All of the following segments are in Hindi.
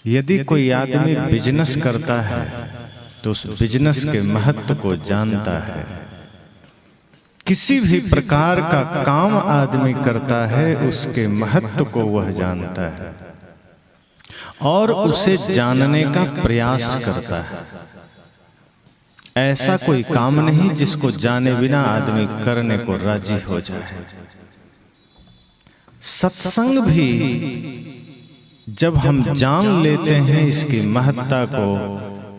यदि कोई आदमी बिजनेस करता है तो उस बिजनेस के महत्व को जानता है। किसी भी प्रकार का काम आदमी करता है उसके महत्व को वह जानता है और उसे जानने का प्रयास करता है। ऐसा कोई काम नहीं जिसको जाने बिना आदमी करने को राजी हो जाए। सत्संग भी जब हम जान लेते हैं इसकी महत्ता को,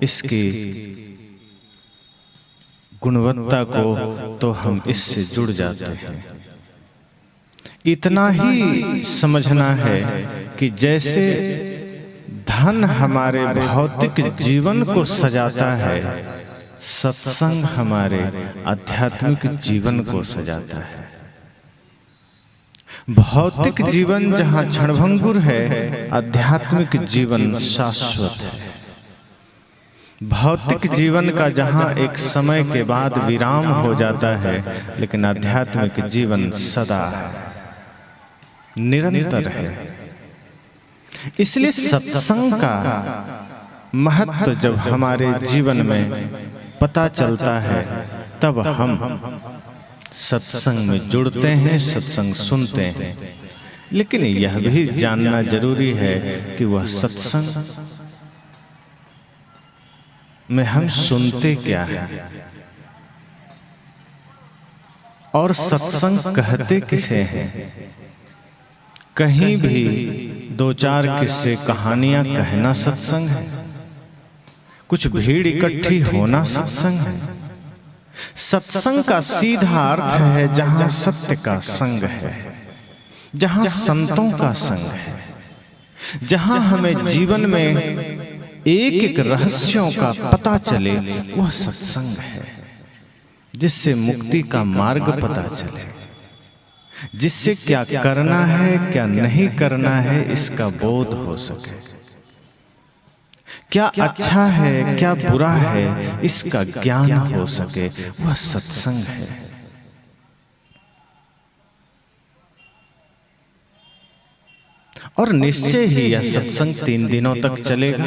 इसकी गुणवत्ता को, तो हम इससे जुड़ जाते हैं। इतना ही समझना है कि जैसे धन हमारे भौतिक जीवन को सजाता है, सत्संग हमारे आध्यात्मिक जीवन को सजाता है। भौतिक जीवन जहां क्षणभंगुर है, आध्यात्मिक जीवन शाश्वत है। भौतिक जीवन का जहां एक समय के बाद विराम हो जाता है, लेकिन आध्यात्मिक जीवन सदा है, निरंतर है। इसलिए सत्संग का महत्व जब हमारे जीवन में पता चलता है, तब हम सत्संग में जुड़ते हैं, सत्संग सुनते हैं। लेकिन यह भी जानना जरूरी है कि वह सत्संग में हम सुनते क्या है और सत्संग कहते किसे हैं। कहीं भी दो चार किस्से कहानियां कहना सत्संग है, कुछ भीड़ इकट्ठी होना सत्संग है। सत्संग का सीधा अर्थ है जहां सत्य का संग है, जहां संतों का संग है, जहां हमें जीवन में एक एक रहस्यों का पता चले, वह सत्संग है। जिससे मुक्ति का मार्ग पता चले, जिससे क्या करना है क्या नहीं करना है इसका बोध हो सके, क्या अच्छा है क्या बुरा है इसका ज्ञान हो सके, वह सत्संग है। और निश्चय ही यह सत्संग 3 दिनों तक चलेगा।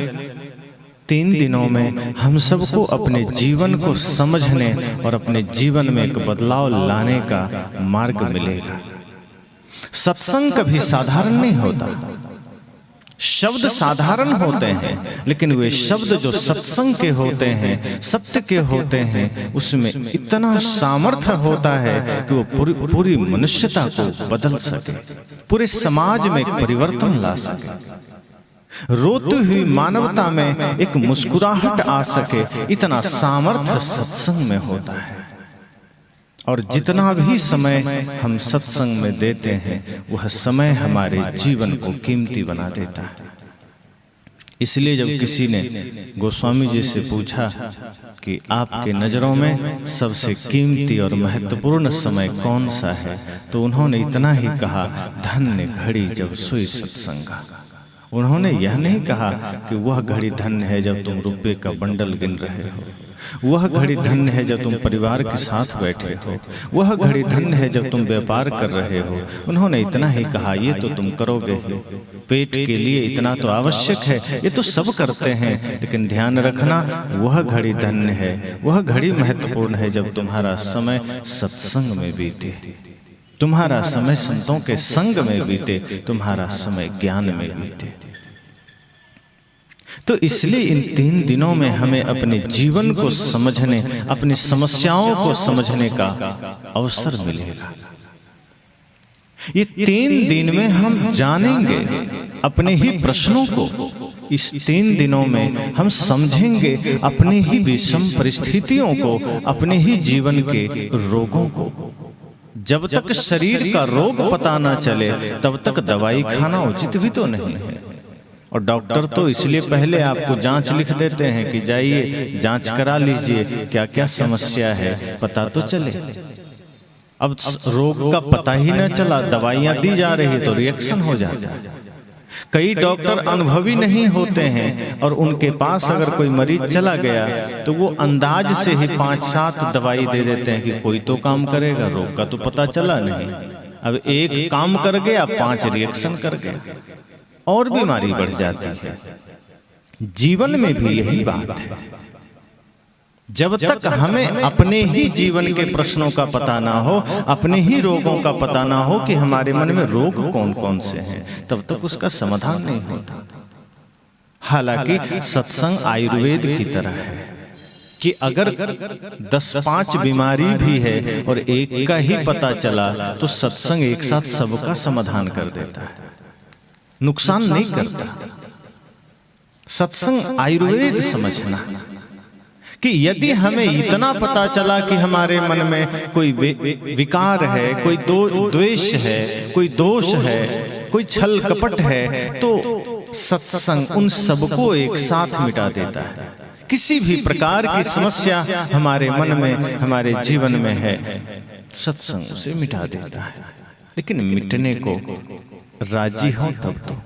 3 दिनों में हम सबको अपने जीवन को समझने और अपने जीवन में एक बदलाव लाने का मार्ग मिलेगा। सत्संग कभी साधारण नहीं होता। शब्द साधारण होते हैं, लेकिन वे शब्द जो सत्संग के होते हैं, सत्य के होते हैं, उसमें इतना सामर्थ्य होता है कि वो पूरी मनुष्यता को बदल सके, पूरे समाज में एक परिवर्तन ला सके, रोती हुई मानवता में एक मुस्कुराहट आ सके। इतना सामर्थ्य सत्संग में होता है। और जितना भी समय हम सत्संग में देते हैं, वह समय हमारे जीवन को कीमती बना देता है। इसलिए जब किसी ने गोस्वामी जी से पूछा कि आपके नजरों में सबसे कीमती और महत्वपूर्ण समय कौन सा है, तो उन्होंने इतना ही कहा, धन्य घड़ी जब सोई सत्संगा। उन्होंने यह नहीं कहा कि वह घड़ी धन्य है जब तुम रुपये का बंडल गिन रहे हो, वह घड़ी धन्य है जब तुम परिवार के साथ बैठे हो, वह घड़ी धन्य है जब तुम व्यापार कर रहे हो। उन्होंने इतना ही कहा, ये तो तुम करोगे ही, पेट के लिए इतना तो आवश्यक है, ये तो सब करते हैं, लेकिन ध्यान रखना वह घड़ी धन्य है, वह घड़ी महत्वपूर्ण है जब तुम्हारा समय सत्संग में बीते, तुम्हारा समय संतों के संग में बीते, तुम्हारा समय ज्ञान में बीते। तो इसलिए इन 3 दिनों में हमें अपने जीवन को समझने, अपनी समस्याओं को समझने का अवसर मिलेगा। ये 3 दिन में हम जानेंगे अपने ही प्रश्नों को। इस 3 दिनों में हम समझेंगे अपने ही विषम परिस्थितियों को, अपने ही जीवन के रोगों को। जब तक शरीर का रोग पता ना चले, तब तक दवाई खाना उचित भी तो नहीं है। और डॉक्टर तो इसलिए पहले आपको जांच लिख देते हैं कि जाइए जांच करा लीजिए, क्या क्या समस्या है पता तो चले। अब रोग का पता ही न चला, दवाइयां दी जा रही है तो रिएक्शन हो जाता है। कई डॉक्टर अनुभवी नहीं होते हैं और उनके पास अगर कोई मरीज चला गया तो वो अंदाज से ही 5-7 दवाई दे देते हैं कि कोई तो काम करेगा, रोग का तो पता चला नहीं। अब एक काम कर गया, 5 रिएक्शन कर गया और बीमारी बढ़ जाती है। जीवन में भी यही बात है। जब तक हमें अपने ही जीवन के प्रश्नों का पता ना हो, अपने ही रोगों का पता ना हो कि हमारे मन में रोग कौन कौन से हैं, तब तक उसका समाधान नहीं होता। हालांकि सत्संग आयुर्वेद की तरह है कि अगर 10-5 बीमारी भी है और एक का ही पता चला तो सत्संग एक साथ सबका समाधान कर देता है, नुकसान नहीं करता। सत्संग आयुर्वेद समझना कि यदि हमें इतना पता चला कि हमारे मन में कोई विकार है, कोई द्वेष है, कोई दोष है, कोई छल कपट है, तो सत्संग उन सबको एक साथ मिटा देता है। किसी भी प्रकार की समस्या हमारे मन में, हमारे जीवन में है, सत्संग उसे मिटा देता है। लेकिन मिटने को राजी हो तब तो।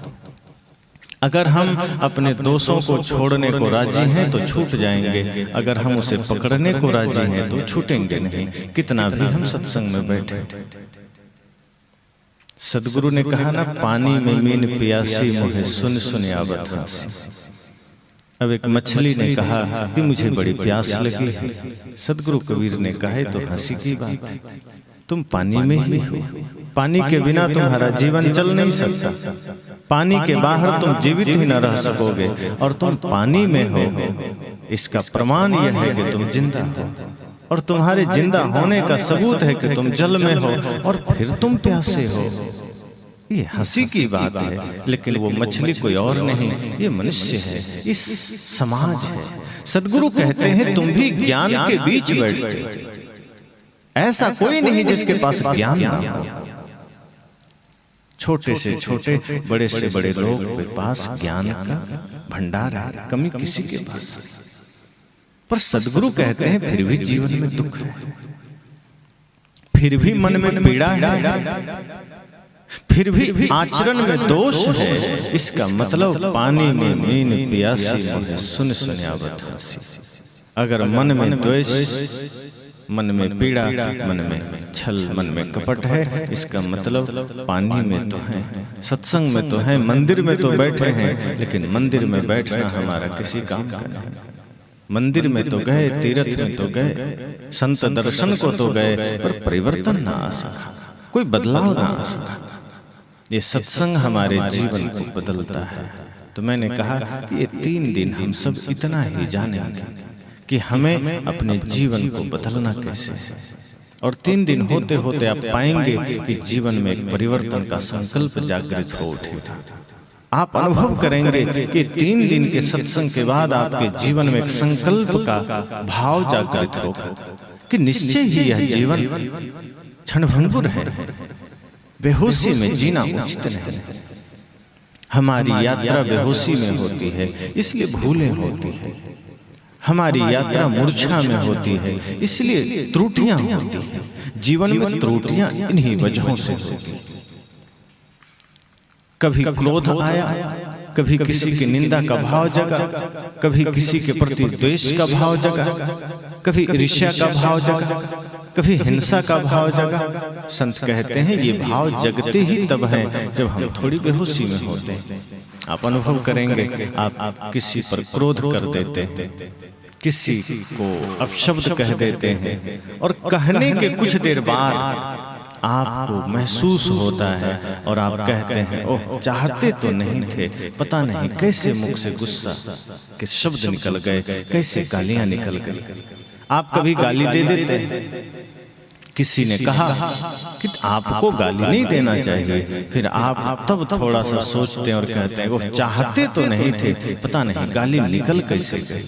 अगर हम अपने दोषों को छोड़ने को राजी हैं तो छूट जाएंगे, अगर हम उसे पकड़ने को राजी हैं तो छूटेंगे नहीं, कितना भी हम सत्संग में बैठे। सदगुरु ने कहा ना, पानी में मीन प्यासी मुझे सुन सुन आवत हासी। अब एक मछली ने कहा कि मुझे बड़ी प्यास लगी है। सदगुरु कबीर ने कहा तो हंसी की बात है, तुम पानी में ही हो, पानी के बिना तुम्हारा जीवन चल नहीं सकता, पानी के बाहर तुम जीवित ही न रह सकोगे, और तुम पानी में हो इसका प्रमाण यह है कि तुम जिंदा हो, और तुम्हारे जिंदा होने का सबूत है कि तुम जल में हो और फिर तुम प्यासे हो। ये हंसी की बात है, लेकिन वो मछली कोई और नहीं, ये मनुष्य है, इस समाज है। सदगुरु कहते हैं तुम भी ज्ञान के बीच बैठते, ऐसा कोई नहीं जिसके पास ज्ञान ना हो। छोटे से छोटे, बड़े से बड़े लोग के पास ज्ञान का भंडार है, कमी किसी के पास। पर सदगुरु कहते हैं फिर भी जीवन में दुख है, फिर भी मन में पीड़ा है, फिर भी आचरण में दोष है। इसका मतलब पानी में मीन प्यासी मुझे सुन सुन आवत हासी। अगर मन में द्वेष, मन में पीड़ा, मन में छल, मन में कपट है, इसका मतलब पानी में तो है, सत्संग में तो है, मंदिर में तो बैठे हैं, लेकिन मंदिर में बैठना हमारा किसी काम का नहीं। मंदिर में तो गए, तीर्थ में तो गए, संत दर्शन को तो गए, पर परिवर्तन ना आ सका, कोई बदलाव ना आ सका। ये सत्संग हमारे जीवन को बदलता है। तो मैंने कहा कि ये 3 दिन हम सब इतना ही जानेंगे कि हमें अपने जीवन को बदलना कैसे है, और 3 दिन होते होते आप पाएंगे कि जीवन में एक परिवर्तन का संकल्प जागृत हो उठेगा। आप अनुभव करेंगे कि 3 दिन के सत्संग के बाद आपके जीवन में एक संकल्प का भाव जागृत होगा कि निश्चय ही यह जीवन क्षणभंगुर है, बेहोशी में जीना उचित नहीं। हमारी यात्रा बेहोशी में होती है, इसलिए भूलें होती है। हमारी यात्रा मूर्छा में होती है, इसलिए त्रुटियां होती हैं। जीवन में त्रुटियां इन्हीं वजहों से होती। कभी क्रोध आया, कभी किसी की निंदा का भाव जगा, कभी किसी के प्रति द्वेष का भाव जगा, कभी ईर्ष्या का भाव जगा, कभी हिंसा का भाव जगा। संत कहते हैं ये भाव जगते ही तब हैं जब हम थोड़ी बेहोशी में होते हैं। आप अनुभव करेंगे, आप किसी पर क्रोध कर देते हैं, किसी को अपशब्द कह देते हैं, और कहने के कुछ देर बाद आपको महसूस होता है और आप कहते हैं ओह, चाहते तो नहीं थे, पता नहीं कैसे मुख से गुस्सा के शब्द निकल गए, कैसे गालियां निकल गई। आप कभी गाली दे देते हैं, किसी ने कहा कि आपको गाली नहीं देना चाहिए, फिर आप तब थोड़ा सा सोचते हैं और कहते हैं वो चाहते तो नहीं थे, पता नहीं गाली निकल कैसे गई।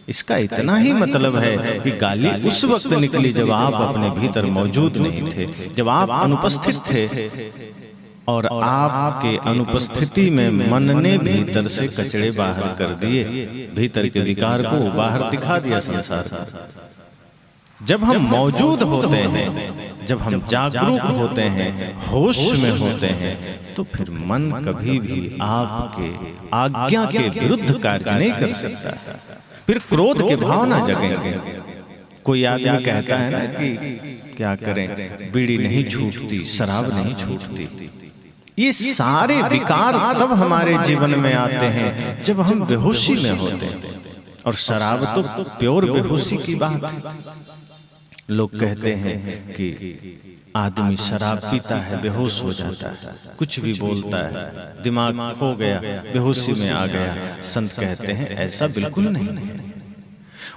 इसका इतना ही मतलब है कि गाली उस वक्त निकली जब आप अपने भीतर मौजूद नहीं थे, जब आप अनुपस्थित थे, और आपके अनुपस्थिति में मन ने भीतर से कचड़े बाहर कर दिए, भीतर के विकार को बाहर दिखा दिया संसार का। जब हम मौजूद होते हैं, जब हम जागरूक होते हैं, होश में होते हैं, तो फिर मन कभी भी आपके आज्ञा के विरुद्ध कार्य नहीं कर सकता। फिर क्रोध के भाव ना जगेंगे। कोई आदमी कहता है ना कि क्या करें, बीड़ी नहीं छूटती, शराब नहीं छूटती, ये सारे विकार तब हमारे जीवन में आते हैं जब हम बेहोशी में होते हैं। और शराब तो प्योर बेहोशी की बात है। लोग कहते हैं कि आदमी शराब पीता है बेहोश हो जाता है, कुछ भी बोलता है, दिमाग खो गया, बेहोशी में आ गया। संत कहते हैं ऐसा बिल्कुल नहीं है।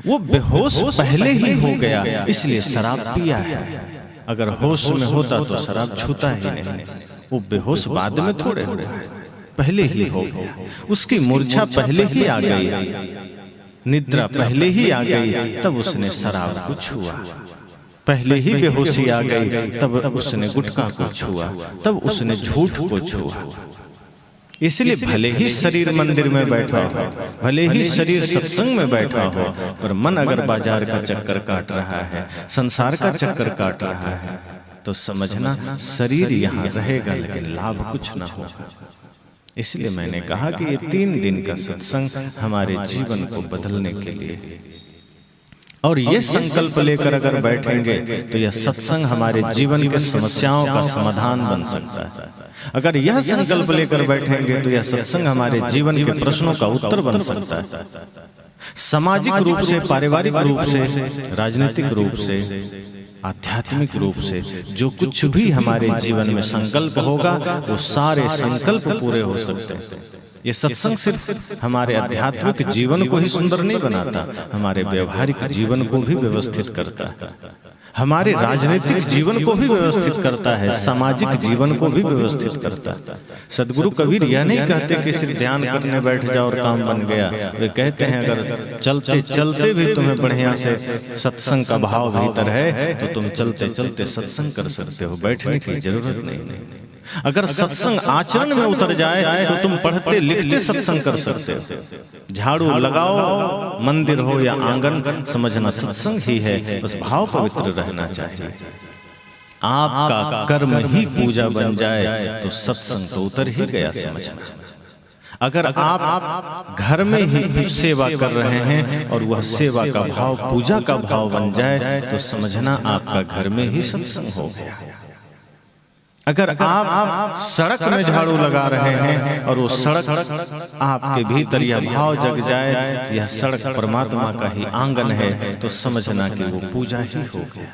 वो बेहोश पहले ही हो गया इसलिए शराब पिया है। अगर होश में होता तो शराब छूता ही नहीं। वो बेहोश बाद में थोड़े हो, पहले ही हो गया। उसकी मूर्छा पहले ही आ गई, निद्रा पहले ही आ गई, तब उसने शराब को छुआ। पहले ही बेहोशी आ गई तब उसने गुटखा को छुआ, तब उसने झूठ को छुआ। इसलिए भले ही शरीर मंदिर में बैठा हो, भले ही शरीर सत्संग में बैठा हो, पर मन अगर बाजार का चक्कर काट रहा है, संसार का चक्कर काट रहा है, तो समझना शरीर यहाँ रहेगा लेकिन लाभ कुछ ना होगा। इसलिए मैंने कहा कि ये 3 दिन का सत्संग हमारे जीवन को बदलने के लिए, और ये संकल्प लेकर अगर बैठेंगे तो यह सत्संग हमारे जीवन के समस्याओं का समाधान बन सकता है। अगर यह संकल्प लेकर बैठेंगे तो यह सत्संग हमारे जीवन के प्रश्नों का उत्तर बन सकता है। सामाजिक रूप से, पारिवारिक रूप से, राजनीतिक रूप से, आध्यात्मिक रूप से जो कुछ भी हमारे जीवन में संकल्प होगा वो सारे संकल्प पूरे हो सकते हैं। ये सत्संग सिर्फ हमारे आध्यात्मिक जीवन को ही सुंदर नहीं बनाता, हमारे व्यवहारिक जीवन को भी व्यवस्थित करता है, हमारे राजनीतिक जीवन को भी व्यवस्थित करता है, सामाजिक जीवन को भी व्यवस्थित करता है। सदगुरु कबीर यह नहीं कहते कि सिर्फ ध्यान करने बैठ जाओ और काम बन गया। वे कहते हैं अगर चलते चलते भी तुम्हें बढ़िया से सत्संग का भाव भीतर है तो तुम चलते चलते सत्संग कर सकते हो, बैठने की जरूरत नहीं। अगर सत्संग आचरण में उतर जाए तो तुम पढ़ते लिखते सत्संग कर सकते हो। झाड़ू लगाओ, मंदिर हो या आंगन, समझना सत्संग ही है, बस भाव पवित्र रहना चाहिए। आपका कर्म ही पूजा बन जाए तो सत्संग तो उतर ही गया, समझना। अगर आप घर में ही सेवा कर रहे हैं और वह सेवा का भाव पूजा का भाव बन जाए तो समझना आपका घर में ही सत्संग हो गया। अगर आप सड़क में झाड़ू लगा रहे हैं और वो सड़क आपके भीतर यह भाव जग जाए कि यह सड़क परमात्मा का ही आंगन है तो समझना कि वो पूजा ही हो गया।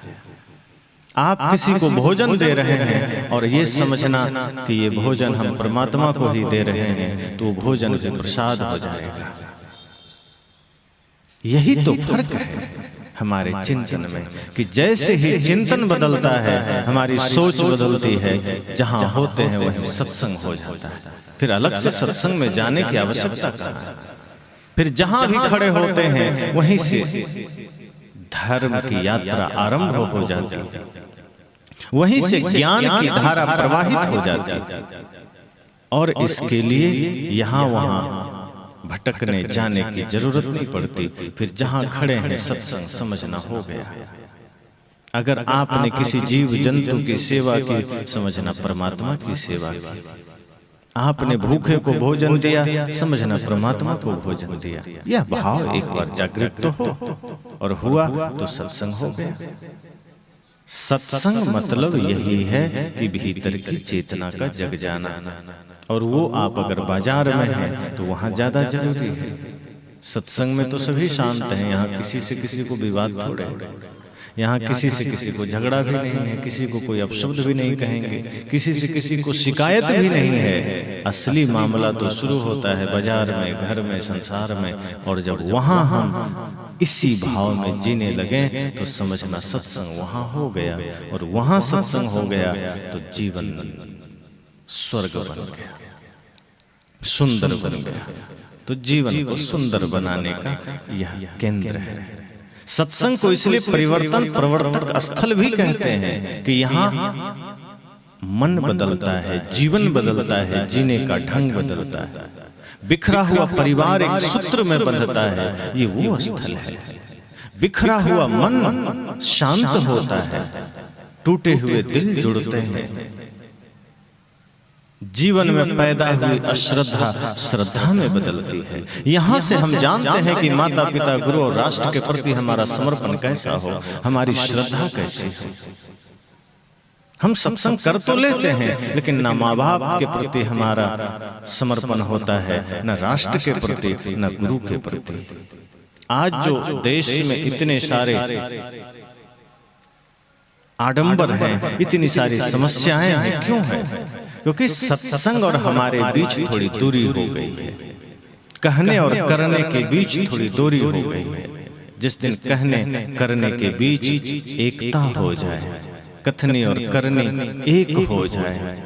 आप किसी को भोजन दे रहे हैं और ये समझना कि ये भोजन हम परमात्मा को ही दे रहे हैं तो भोजन भी प्रसाद हो जाएगा। यही तो फर्क है हमारे चिंतन में कि जैसे ही चिंतन बदलता है हमारी सोच बदलती है, जहां होते हैं वहीं सत्संग हो जाता है। फिर अलग से सत्संग में जाने की आवश्यकता कहाँ है। फिर जहां भी खड़े होते हैं वहीं से धर्म की यात्रा आरंभ हो जाती है, वहीं से ज्ञान की धारा प्रवाहित हो जाती है। और इसके लिए यहाँ वहां भटकने जाने की जरूरत नहीं पड़ती। फिर जहां खड़े हैं सत्संग समझना हो गया। अगर आपने किसी जीव जंतु की सेवा की, समझना परमात्मा की सेवा की। आपने भूखे को भोजन दिया, समझना परमात्मा को भोजन दिया। यह भाव एक बार जागृत तो हो और हुआ तो सत्संग हो गया। सत्संग मतलब यही है कि भीतर की चेतना का जग जाना, और वो आप अगर बाजार में हैं तो वहां ज्यादा जरूरी है। सत्संग में तो सभी शांत हैं, यहाँ किसी से किसी को विवाद थोड़े, यहाँ किसी से किसी को झगड़ा भी नहीं है, किसी को कोई अपशब्द भी नहीं कहेंगे, किसी से किसी को शिकायत भी नहीं है। असली मामला तो शुरू होता है बाजार में, घर में, संसार में। और जब वहां हम इसी भाव में जीने लगे तो समझना सत्संग वहां हो गया, और वहां सत्संग हो गया तो जीवन स्वर्ग बन गया, सुंदर बन गया। तो जीवन को सुंदर बनाने का यह केंद्र है। सत्संग को इसलिए परिवर्तन प्रवर्तक स्थल भी कहते हैं कि यहाँ मन बदलता है, जीवन बदलता है, जीने का ढंग बदलता है। बिखरा हुआ परिवार एक सूत्र में बंधता है, ये वो स्थल है। बिखरा हुआ मन शांत होता है, टूटे हुए दिल जुड़ते हैं। जीवन में पैदा हुई अश्रद्धा श्रद्धा में बदलती है। यहाँ से हम जानते हैं कि माता पिता, गुरु और राष्ट्र के प्रति हमारा समर्पण कैसा हो, हमारी श्रद्धा कैसी हो। हम सत्संग कर तो लेते हैं, लेकिन न माँ बाप के प्रति हमारा समर्पण होता है, न राष्ट्र के प्रति, न गुरु के प्रति। आज जो देश में इतने सारे आडंबर हैं, इतनी सारी समस्याएं हैं, क्यों है? क्योंकि सत्संग और हमारे बीच थोड़ी दूरी हो गई है। कहने और करने के बीच थोड़ी दूरी हो गई है। जिस दिन कहने करने के बीच एकता हो जाए, कथनी और करनी एक हो जाए,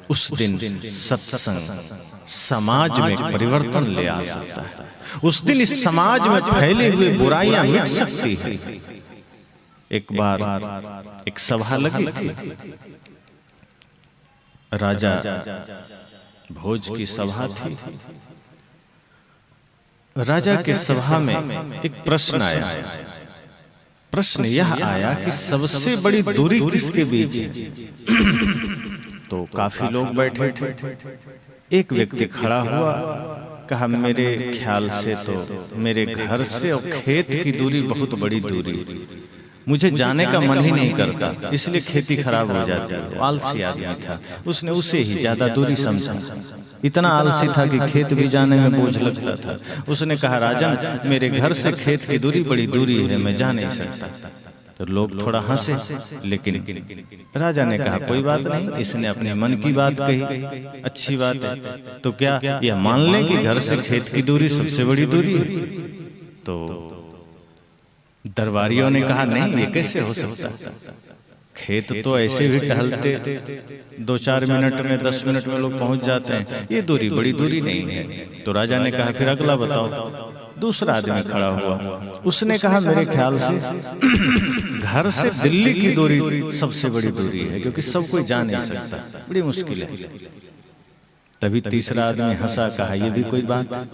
उस दिन सत्संग समाज में परिवर्तन ले आ सकता है। उस दिन इस समाज में फैले हुए बुराइयां मिट सकती है। एक बार एक सभा लगी थी, राजा भोज की सभा थी। राजा के सभा में एक प्रश्न आया। प्रश्न यह आया कि सबसे बड़ी दूरी किसके बीच है? तो काफी लोग बैठे थे। एक व्यक्ति खड़ा हुआ, कहा मेरे ख्याल से तो मेरे घर से और खेत की दूरी बहुत बड़ी दूरी, मुझे जाने का मन ही नहीं करता, इसलिए खेती खराब हो जाती है। आलसी आदमी था, उसने उसे ही ज्यादा दूरी समझा। इतना आलसी था कि खेत भी जाने में बोझ लगता था। उसने कहा राजन, मेरे घर से खेत की दूरी बड़ी दूरी है, मैं जा नहीं सकता। तो लोग थोड़ा हंसे, लेकिन राजा ने कहा कोई बात नहीं, इसने अपने मन की बात कही, अच्छी बात है। तो क्या यह मान लें कि घर से खेत की दूरी सबसे बड़ी दूरी है? तो दरबारियों ने कहा नहीं, ये कैसे हो सकता? खेत तो ऐसे भी टहलते 2-4 मिनट में, 10 मिनट में लोग पहुंच जाते हैं, ये दूरी बड़ी दूरी नहीं है। तो राजा ने कहा फिर अगला बताओ। दूसरा आदमी खड़ा हुआ, उसने कहा मेरे ख्याल से घर से दिल्ली की दूरी सबसे बड़ी दूरी है, क्योंकि सब कोई जा नहीं सकता, बड़ी मुश्किल है। तभी तीसरा आदमी हंसा, कहा ये भी कोई बात है,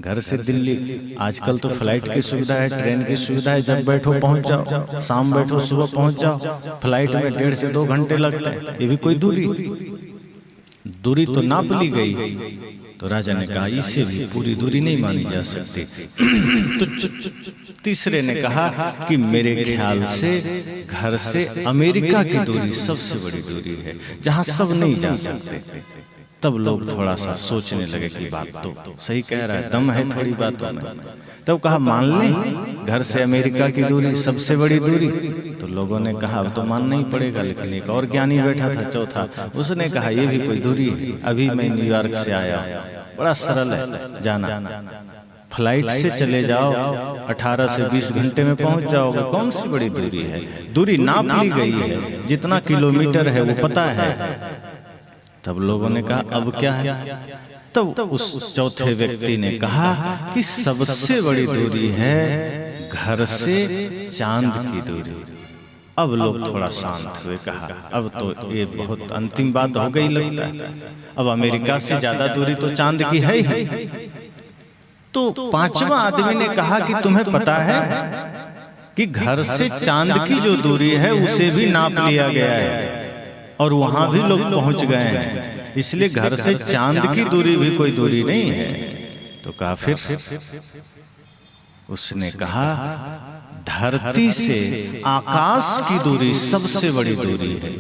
घर से दिल्ली, आजकल तो फ्लाइट की सुविधा है, ट्रेन की सुविधा है, जब बैठो पहुंच जाओ, शाम बैठो सुबह पहुंच जाओ। फ्लाइट में 1.5 से 2 घंटे लगते हैं, ये भी कोई दूरी तो नाप ली गई। तो राजा ने कहा इससे भी पूरी दूरी नहीं मानी जा सकती। तो तीसरे ने कहा कि मेरे ख्याल से घर से अमेरिका की दूरी सबसे बड़ी दूरी है, जहां सब नहीं जा सकते। तब लोग थोड़ा सा सोचने लगे कि बात तो सही कह रहा है, दम है थोड़ी बातों में। तब कहा मान लें घर से अमेरिका की दूरी सबसे बड़ी दूरी। तो लोगों ने कहा अब तो मानना ही पड़ेगा। लेकिन एक और ज्ञानी बैठा था चौथा, उसने कहा ये भी कोई दूरी है, अभी मैं न्यूयॉर्क से आया, बड़ा सरल है जाना, फ्लाइट से चले जाओ 18 से 20 घंटे में पहुंच जाओगे, कौन सी बड़ी दूरी है? दूरी नाप ली गई है, जितना किलोमीटर है वो पता है। तब लोगों ने कहा अब क्या है? तब उस चौथे व्यक्ति ने कहा कि सबसे बड़ी दूरी है घर से चांद की दूरी। अब लोग थोड़ा शांत हुए, कहा अब तो ये बहुत अंतिम बात हो गई लगता है, अब अमेरिका से ज्यादा दूरी तो चांद की है ही। तो पांचवा आदमी ने कहा कि तुम्हें पता है कि घर से चांद की जो दूरी है उसे भी नाप लिया गया है और वहां भी लोग पहुंच गए हैं, इसलिए घर से चांद की दूरी भी कोई दूरी नहीं है। तो कहा फिर? उसने कहा धरती से आकाश की दूरी सबसे बड़ी दूरी है।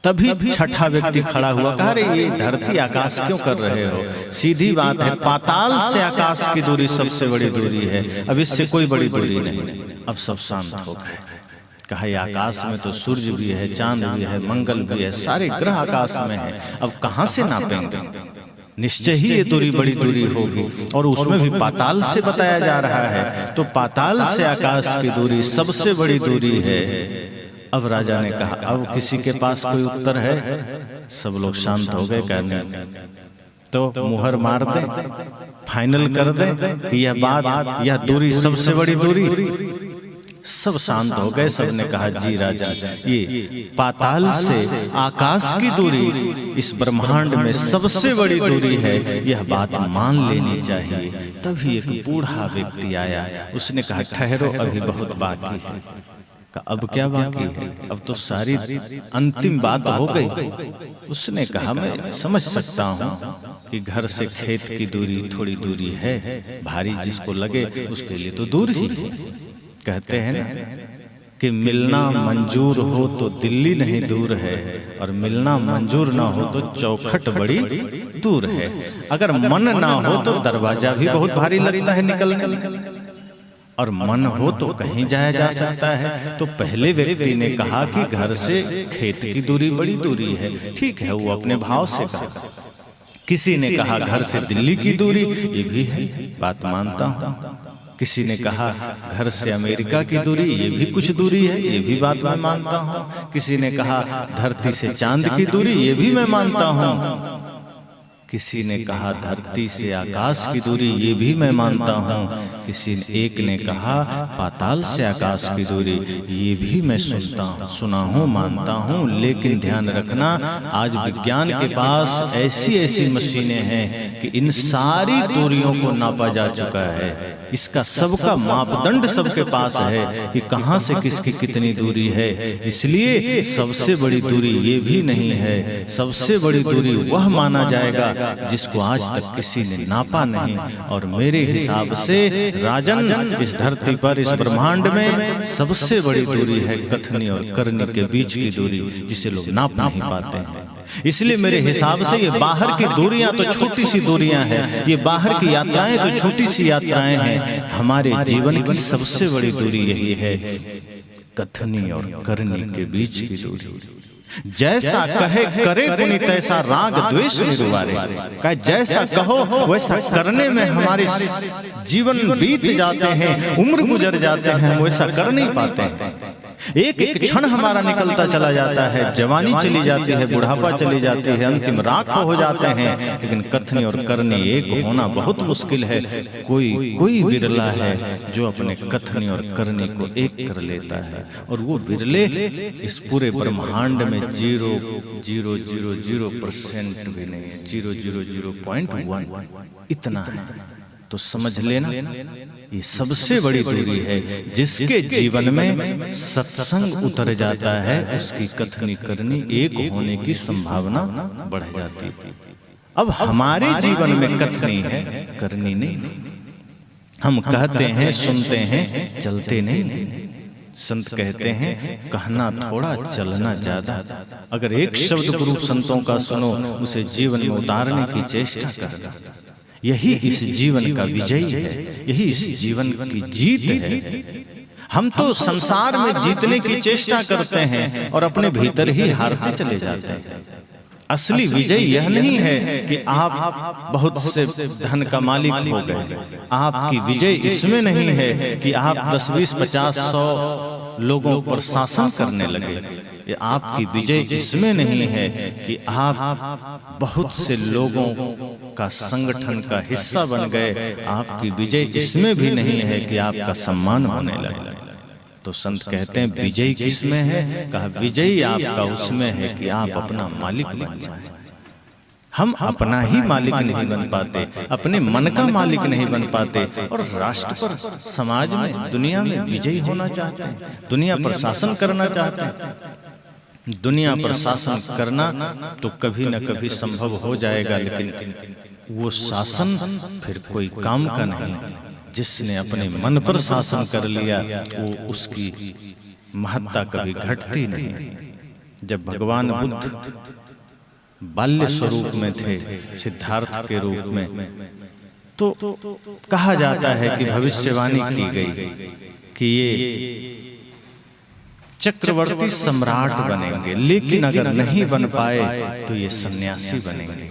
तभी छठा व्यक्ति खड़ा हुआ, कहा रे ये धरती आकाश क्यों कर रहे हो? सीधी बात है, पाताल से आकाश की दूरी सबसे बड़ी दूरी है, अब इससे कोई बड़ी दूरी नहीं। अब सब शांत हो गए। कहा ये आकाश में तो सूर्य भी है, चांद भी है, मंगल भी है, सारे ग्रह आकाश में है, अब कहां से नापेंगे? निश्चय ही ये दूरी बड़ी दूरी होगी, और उसमें भी पाताल से बताया जा रहा है, तो पाताल से आकाश की दूरी सबसे बड़ी दूरी है। अब राजा ने कहा अब किसी के पास कोई उत्तर है? सब लोग शांत हो गए, कहने तो मुहर मार दे, फाइनल कर दे कि यह बात, यह दूरी सबसे बड़ी दूरी। सब शांत हो गए, सबने कहा जी राजा, ये पाताल से आकाश की दूरी इस ब्रह्मांड में सबसे बड़ी दूरी है, यह बात मान लेनी चाहिए। तभी एक बूढ़ा व्यक्ति आया, उसने कहा ठहरो अभी बहुत बाकी है। अब क्या बाकी है? अब तो सारी अंतिम बात हो गई। उसने कहा मैं समझ सकता हूँ कि घर से खेत की दूरी थोड़ी दूरी है, भारी जिसको लगे उसके लिए तो दूर ही है। कहते हैं ना कि मिलना मंजूर हो तो दिल्ली नहीं दूर है, और मिलना मंजूर ना हो तो चौखट बड़ी दूर है। अगर मन ना हो तो दरवाजा भी बहुत भारी लगता है निकलने में, और मन हो तो कहीं जाया जा सकता है। तो पहले व्यक्ति ने कहा कि घर से खेत की दूरी बड़ी दूरी है, ठीक है, वो अपने भाव से कहा। किसी ने कहा घर से दिल्ली की दूरी, ये भी है, बात मानता हूँ। किसी ने कहा घर से अमेरिका की दूरी, ये भी कुछ दूरी है, ये भी बात मैं मानता हूँ। किसी ने कहा धरती से चांद की दूरी, ये भी मैं मानता हूँ। किसी ने कहा धरती से आकाश की दूरी, ये भी मैं मानता हूँ। किसी ने एक ने कहा पाताल से आकाश की दूरी, ये भी मैं सुना हूँ, मानता हूँ। लेकिन ध्यान रखना, आज विज्ञान के पास ऐसी ऐसी मशीनें हैं कि इन सारी दूरियों को नापा जा चुका है। इसका सबका मापदंड सबके पास है कि कहाँ से किसकी कितनी दूरी है। इसलिए सबसे बड़ी दूरी ये भी नहीं है, सबसे बड़ी दूरी वह माना जाएगा जिसको आज तक किसी ने नापा नहीं। और मेरे हिसाब से राजन, इस धरती पर, इस ब्रह्मांड में सबसे बड़ी दूरी है कथनी और करनी के बीच की दूरी, जिसे लोग नाप नहीं पाते हैं। इसलिए मेरे हिसाब से ये बाहर की दूरियां तो छोटी सी दूरियां हैं, ये बाहर की यात्राएं तो छोटी सी यात्राएं हैं। हमारे जीवन की सबसे बड़ी दूरी यही है, कथनी और करनी के बीच की दूरी। जैसा कहे करे पुनि तैसा राग द्वेष निरुवारे। कहे जैसा कहो वैसा करने में हमारे जीवन बीत जाते हैं, उम्र गुजर जाते हैं, वैसा कर नहीं पाते हैं। एक एक क्षण हमारा निकलता चला जाता है, जवानी चली जाती है, बुढ़ापा चली जाती है, अंतिम राख हो जाते हैं। लेकिन कथनी और करनी एक होना बहुत मुश्किल है। कोई विरला है जो अपने कथनी और करनी को एक कर लेता है, और वो विरले इस पूरे ब्रह्मांड में 0.000% भी नहीं है, 0.001 इतना है। तो समझ लेना, ये सबसे बड़ी दूरी है। जिसके जीवन में सत्संग उतर जाता है, उसकी कथनी करनी एक होने की संभावना बढ़ जाती है। अब हमारे जीवन में कथनी है, करनी नहीं। हम कहते हैं, सुनते हैं, चलते नहीं। संत कहते हैं कहना थोड़ा, चलना ज्यादा। अगर एक शब्द गुरु संतों का सुनो, उसे जीवन में उतारने की चेष्टा करना। यही इस जीवन का विजय है, यही इस जीवन की जीत है। हम तो संसार में जीतने की चेष्टा करते हैं और अपने भीतर ही हारते चले जाते हैं। असली विजय यह नहीं है कि आप बहुत से धन का मालिक हो गए। आपकी विजय इसमें नहीं है कि आप 10, 20, 50, 100 लोगों पर शासन करने लगे। ये आपकी विजय इसमें नहीं है कि आप बहुत से लोगों का संगठन का हिस्सा बन गए। आपकी विजय इसमें भी नहीं है कि आपका सम्मान होने लगे। तो संत कहते हैं विजय किसमें है? कहा विजय आपका उसमें है कि आप अपना मालिक बन जाए। हम अपना ही मालिक नहीं बन पाते, अपने मन का मालिक नहीं बन पाते, और राष्ट्र पर, समाज में, दुनिया में विजयी होना चाहते हैं, दुनिया पर शासन करना चाहते हैं। दुनिया पर शासन करना तो कभी न कभी संभव हो जाएगा, लेकिन वो शासन फिर कोई काम का नहीं। जिसने अपने मन पर शासन कर लिया, वो उसकी महत्ता कभी घटती नहीं। जब भगवान बुद्ध बाल्य स्वरूप में थे, सिद्धार्थ के रूप में, तो कहा जाता है कि भविष्यवाणी की गई कि ये चक्रवर्ती सम्राट बनेंगे, लेकिन अगर नहीं बन पाए तो ये सन्यासी बनेंगे।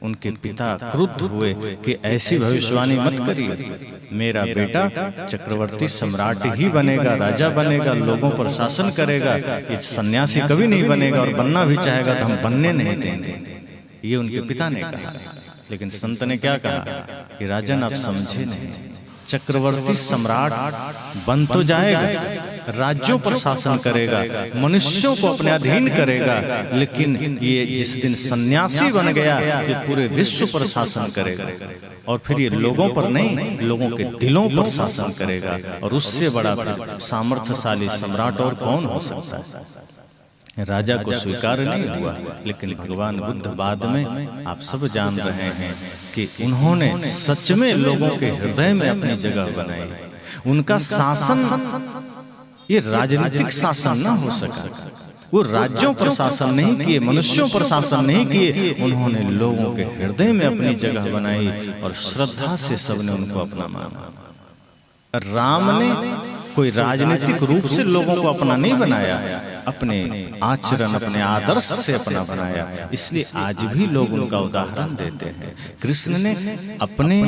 उनके पिता क्रुद्ध हुए कि ऐसी भविष्यवाणी मत करिए, मेरा बेटा चक्रवर्ती सम्राट ही बनेगा, राजा बनेगा, लोगों पर शासन करेगा, ये सन्यासी कभी नहीं बनेगा, और बनना भी चाहेगा तो हम बनने नहीं देंगे। ये उनके पिता ने कहा। लेकिन संत ने क्या कहा कि राजन आप समझे नहीं, चक्रवर्ती सम्राट बन तो जाएगा, राज्यों पर शासन करेगा, मनुष्यों को अपने अधीन करेगा, लेकिन ये जिस दिन सन्यासी बन गया, ये पूरे विश्व पर शासन करेगा। और फिर ये लोगों पर नहीं, लोगों के दिलों पर शासन करेगा। और उससे बड़ा सामर्थ्यशाली सम्राट और कौन हो सकता है? राजा को स्वीकार नहीं हुआ, लेकिन भगवान बुद्ध बाद में आप सब जान रहे हैं कि उन्होंने सच में लोगों के हृदय में अपनी जगह बनाई। उनका शासन ये राजनीतिक शासन ना हो सका। वो राज्यों पर शासन नहीं किए, मनुष्यों पर शासन नहीं किए, उन्होंने लोगों के हृदय में अपनी जगह बनाई और श्रद्धा से सबने उनको अपना माना। राम ने कोई राजनीतिक रूप से लोगों को अपना नहीं बनाया, अपने आचरण, अपने आदर्श से अपना बनाया। इसलिए आज भी लोग उनका उदाहरण देते हैं। कृष्ण ने अपने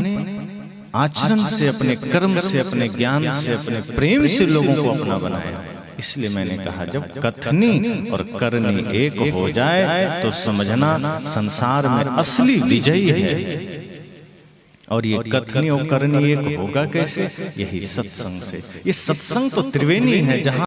आचरण से, अपने कर्म से, अपने ज्ञान से, अपने प्रेम से लोगों को अपना बनाया। इसलिए मैंने कहा, जब कथनी और करनी एक हो जाए तो समझना संसार में असली विजयी है। और ये कथनी और करनी एक होगा कैसे? यही सत्संग से। ये सत्संग तो त्रिवेणी है, जहां